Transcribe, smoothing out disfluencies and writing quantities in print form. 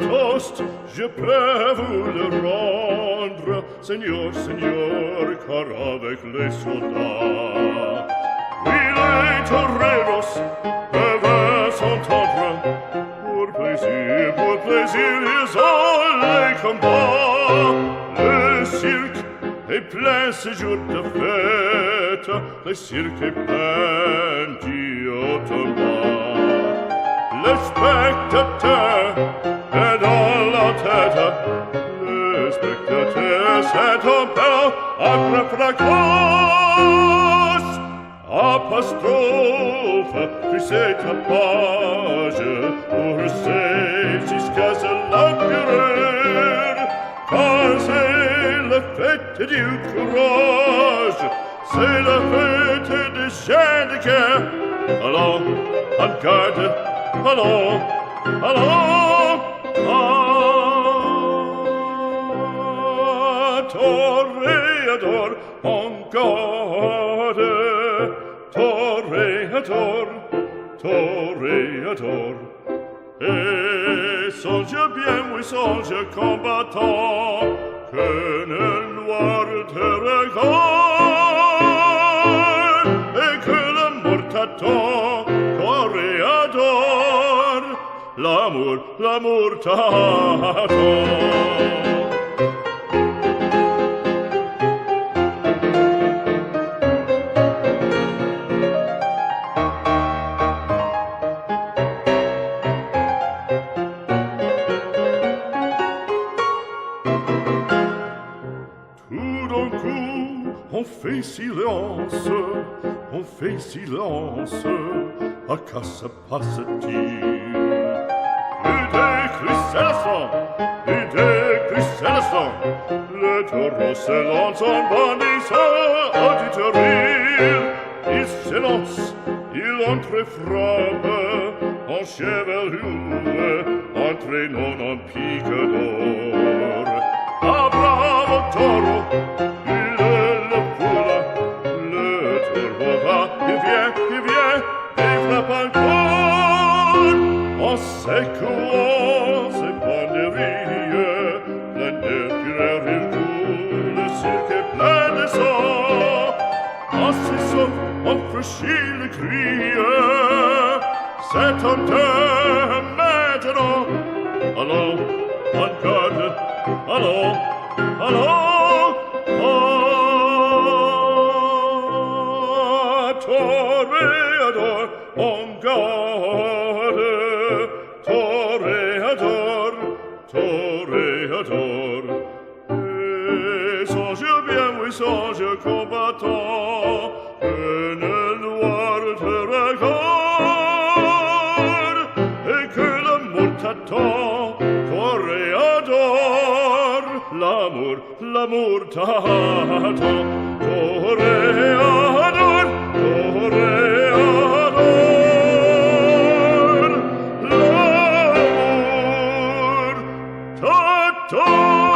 toast, je peux vous le rendre, Seigneur, Seigneur, car avec les soldats, oui, les toreros peuvent s'entendre. Pour plaisir, ils ont les combats. Le cirque est plein ce jour de fête, le cirque est plein d'automates. Le spectateur est dans la tête, le spectateur c'est un bel agrafracos. Apostrophe, puis c'est ta page, pour c'est jusqu'à ce l'empereur, car c'est la fête du courage, c'est la fête des gens de guerre. Allons, en garde, allons, allons, toréador, en garde. Toréador, toréador. Et songe bien, oui, songe combattant, que le noir te regarde, et que la mort t'attend. Toréador, l'amour t'attend. On fait silence, à quoi se passe-t-il? Ludicrous, c'est le sang, ludicrous, c'est le sang. Le taureau se lance en bandissant auditoril. Il s'élance, il entre et frappe, en chevelure, entraînant en pique d'or. Ah, bravo taureau! En secouant ses banderilles, plein de fureur il court, le cirque est plein de sang. En s'essouffle, on franchit le cri, c'est un temps maintenant. Allons, en garde, allons, allons, toréador, en garde. Toréador, toréador. Et songe bien, oui, songe combattant, que le noir te regarde, et que l'amour t'attend. Toréador, l'amour t'attend. Toréador, toréador. L'amour t'attend.